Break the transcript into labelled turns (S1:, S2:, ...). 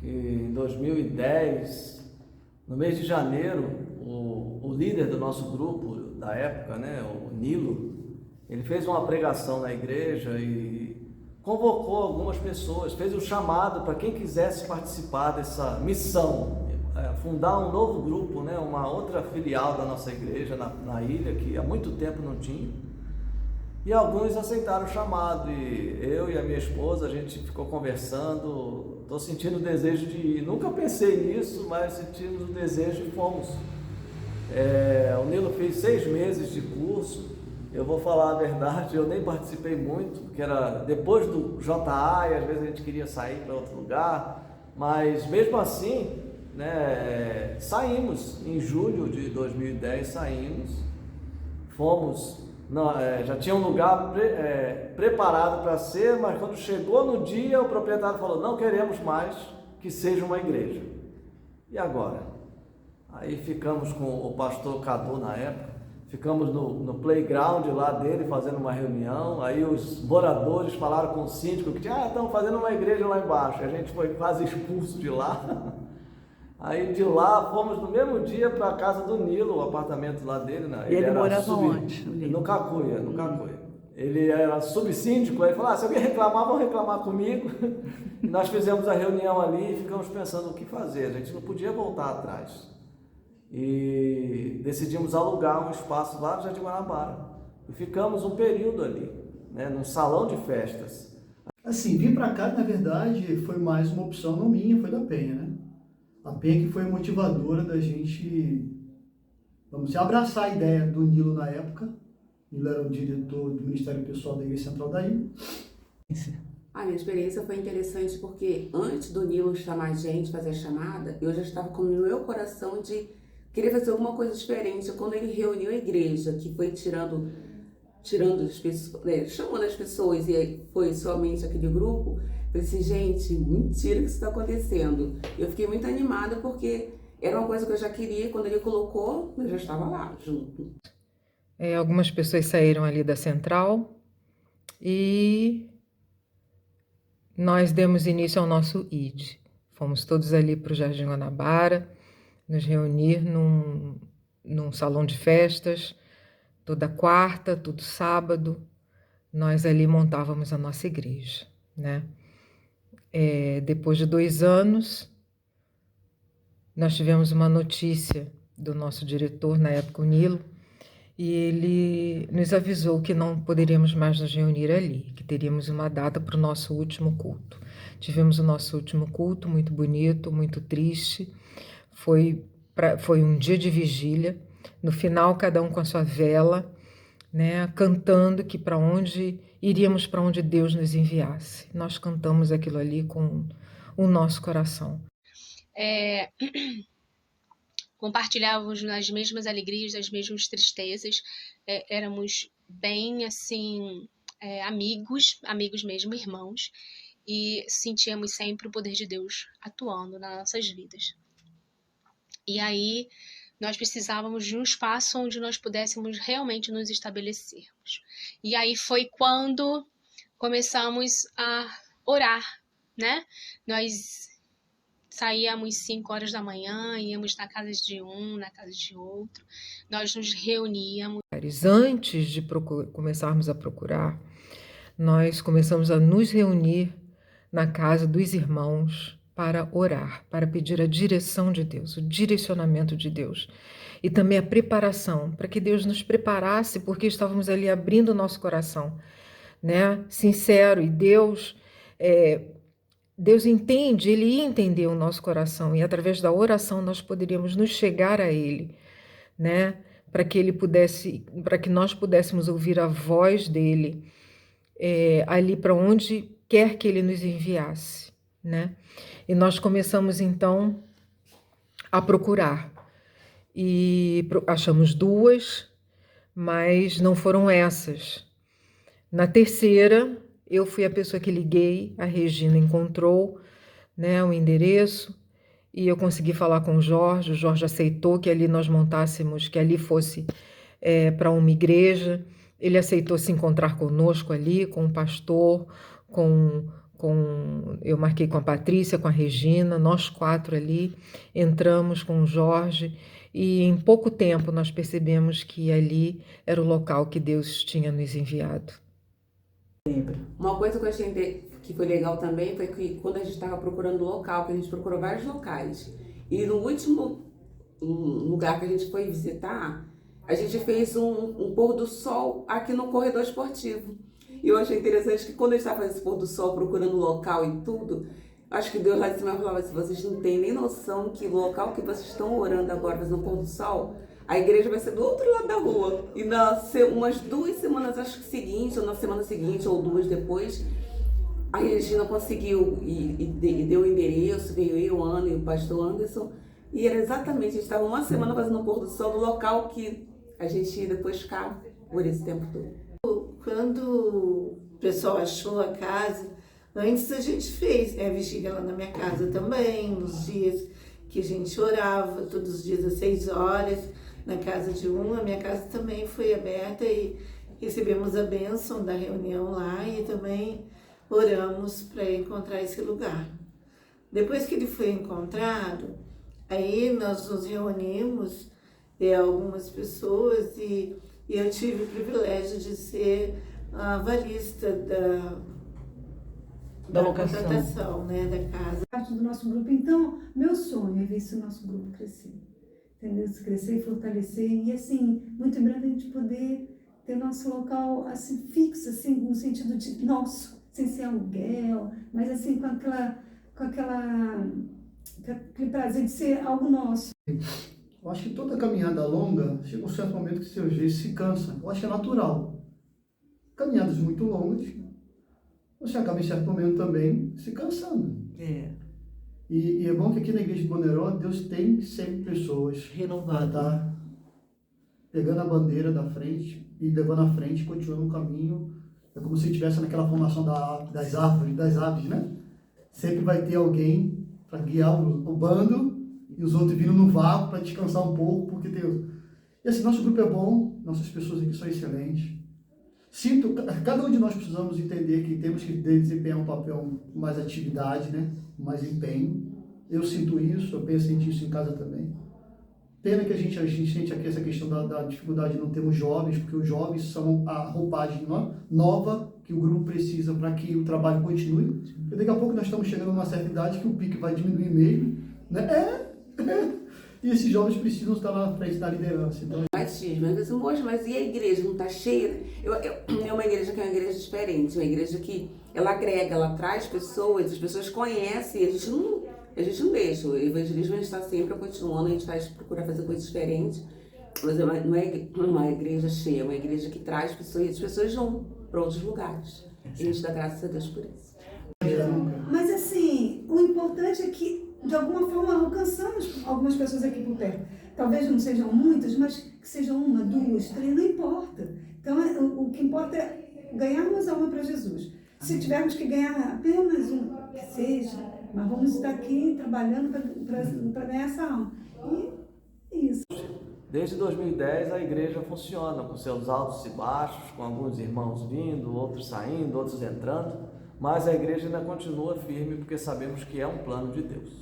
S1: que em 2010, no mês de janeiro, o líder do nosso grupo da época, né, o Nilo, ele fez uma pregação na igreja e convocou algumas pessoas, fez um chamado para quem quisesse participar dessa missão, fundar um novo grupo, né, uma outra filial da nossa igreja na ilha, que há muito tempo não tinha. E alguns aceitaram o chamado, e eu e a minha esposa, a gente ficou conversando, estou sentindo o desejo de ir. Nunca pensei nisso, mas sentimos o desejo e fomos. O Nilo fez 6 meses de curso. Eu vou falar a verdade, eu nem participei muito, porque era depois do JA e às vezes a gente queria sair para outro lugar, mas mesmo assim, né, saímos em julho de 2010, fomos, já tinha um lugar preparado para ser, mas quando chegou no dia, o proprietário falou: não queremos mais que seja uma igreja. E agora? Aí ficamos com o pastor Cadu na época, ficamos no playground lá dele fazendo uma reunião. Aí os moradores falaram com o síndico que estão fazendo uma igreja lá embaixo. A gente foi quase expulso de lá. Aí de lá fomos no mesmo dia para a casa do Nilo, o apartamento lá dele, né?
S2: E ele morava onde?
S1: No Cacuia. Ele era subsíndico, aí falou: se alguém reclamar, vão reclamar comigo. E nós fizemos a reunião ali e ficamos pensando o que fazer. A gente não podia voltar atrás. E decidimos alugar um espaço lá no Jardim Guanabara. E ficamos um período ali, né, num salão de festas.
S3: Assim, vir para cá, na verdade, foi mais uma opção não minha, foi da Penha, né? A Penha que foi motivadora da gente, vamos dizer, abraçar a ideia do Nilo na época. Ele era o diretor do Ministério Pessoal da Igreja Central da ilha.
S2: A minha experiência foi interessante porque antes do Nilo chamar a gente, fazer a chamada, eu já estava com no meu coração de querer fazer alguma coisa diferente. Quando ele reuniu a igreja, que foi tirando as pessoas, chamando as pessoas, e aí foi somente aquele grupo, eu falei assim: gente, mentira que isso está acontecendo. Eu fiquei muito animada porque era uma coisa que eu já queria, e quando ele colocou, eu já estava lá, junto.
S4: Algumas pessoas saíram ali da central e nós demos início ao nosso ID. Fomos todos ali para o Jardim Guanabara, nos reunir num salão de festas, toda quarta, todo sábado, nós ali montávamos a nossa igreja, né? Depois de 2 anos, nós tivemos uma notícia do nosso diretor, na época o Nilo, e ele nos avisou que não poderíamos mais nos reunir ali, que teríamos uma data para o nosso último culto. Tivemos o nosso último culto, muito bonito, muito triste. Foi um dia de vigília. No final, cada um com a sua vela, né, cantando que iríamos para onde Deus nos enviasse. Nós cantamos aquilo ali com o nosso coração.
S5: Compartilhávamos nas mesmas alegrias, as mesmas tristezas, éramos bem assim, amigos mesmo, irmãos, e sentíamos sempre o poder de Deus atuando nas nossas vidas. E aí nós precisávamos de um espaço onde nós pudéssemos realmente nos estabelecermos. E aí foi quando começamos a orar, né? Nós saíamos 5 horas da manhã, íamos na casa de um, na casa de outro, nós nos reuníamos.
S4: Antes de começarmos a procurar, nós começamos a nos reunir na casa dos irmãos para orar, para pedir a direção de Deus, o direcionamento de Deus. E também a preparação, para que Deus nos preparasse, porque estávamos ali abrindo o nosso coração, né? Sincero, e Deus entende, Ele ia entender o nosso coração, e através da oração nós poderíamos nos chegar a Ele, né? Para que nós pudéssemos ouvir a voz dEle, ali para onde quer que Ele nos enviasse, né? E nós começamos então a procurar, e achamos 2, mas não foram essas. Na terceira, eu fui a pessoa que liguei, a Regina encontrou, né, o endereço, e eu consegui falar com o Jorge aceitou que ali nós montássemos, que ali fosse para uma igreja. Ele aceitou se encontrar conosco ali, com o pastor, com eu marquei com a Patrícia, com a Regina, nós 4 ali, entramos com o Jorge e em pouco tempo nós percebemos que ali era o local que Deus tinha nos enviado.
S2: Uma coisa que eu achei que foi legal também foi que quando a gente estava procurando local, que a gente procurou vários locais, e no último lugar que a gente foi visitar, a gente fez um pôr do sol aqui no corredor esportivo. E eu achei interessante que quando a gente estava fazendo esse pôr do sol, procurando local e tudo, acho que Deus lá de cima falava assim, vocês não têm nem noção que o local que vocês estão orando agora, fazendo o pôr do sol, a igreja vai ser do outro lado da rua. E umas 2 semanas, acho que seguinte, ou na semana seguinte, ou 2 depois, a Regina conseguiu e deu o endereço, veio eu, Ana e o pastor Anderson. E era exatamente, a gente estava uma semana fazendo o pôr do sol do local que a gente ia depois ficar por esse tempo todo.
S6: Quando o pessoal achou a casa, antes a gente fez a vigília lá na minha casa também, nos dias que a gente orava, todos os dias às 6 horas, na casa de a minha casa também foi aberta e recebemos a bênção da reunião lá e também oramos para encontrar esse lugar. Depois que ele foi encontrado, aí nós nos reunimos, algumas pessoas, e eu tive o privilégio de ser a avalista da contratação, né, da casa.
S7: Parte do nosso grupo, então, meu sonho é ver esse nosso grupo crescer, entendeu? Se crescer e fortalecer, e assim, muito em breve a gente poder ter nosso local assim, fixo, assim, no sentido de nosso, sem ser aluguel, mas assim, com aquele prazer de ser algo nosso.
S3: Eu acho que toda caminhada longa, chega um certo momento que seus jeitos se cansa. Eu acho que é natural. Caminhadas muito longas, você acaba em certo momento também se cansando. E é bom que aqui na igreja de Boneró, Deus tem sempre pessoas renovadas, tá? Pegando a bandeira da frente e levando à frente, continuando o caminho. É como se estivesse naquela formação das árvores, das aves, né? Sempre vai ter alguém para guiar o bando e os outros vindo no vácuo para descansar um pouco, porque Deus... E assim, nosso grupo é bom, nossas pessoas aqui são excelentes. Cada um de nós precisamos entender que temos que desempenhar um papel com mais atividade, né? Mais empenho. Eu sinto isso, eu penso nisso em casa também. Pena que a gente sente aqui essa questão da dificuldade de não termos jovens, porque os jovens são a roupagem nova que o grupo precisa para que o trabalho continue. Porque daqui a pouco nós estamos chegando a uma certa idade que o pique vai diminuir mesmo, né? E esses jovens precisam estar na frente da liderança. Então...
S2: Batismo, mas e a igreja não está cheia? É uma igreja que é uma igreja diferente, uma igreja que ela agrega, ela traz pessoas, as pessoas conhecem, a gente não deixa. O evangelismo a gente está sempre continuando, a gente procura fazer coisas diferentes, mas não é uma igreja cheia, é uma igreja que traz pessoas, e as pessoas vão para outros lugares. E a gente dá graças a Deus por isso.
S7: Mas assim, o importante é que de alguma forma alcançamos algumas pessoas aqui por perto. Talvez não sejam muitas, mas que sejam 1, 2, 3, não importa. Então o que importa é ganharmos alma para Jesus. Se tivermos que ganhar apenas que seja, mas vamos estar aqui trabalhando para ganhar essa alma. E isso.
S1: Desde 2010 a igreja funciona com seus altos e baixos, com alguns irmãos vindo, outros saindo, outros entrando, mas a igreja ainda continua firme porque sabemos que é um plano de Deus.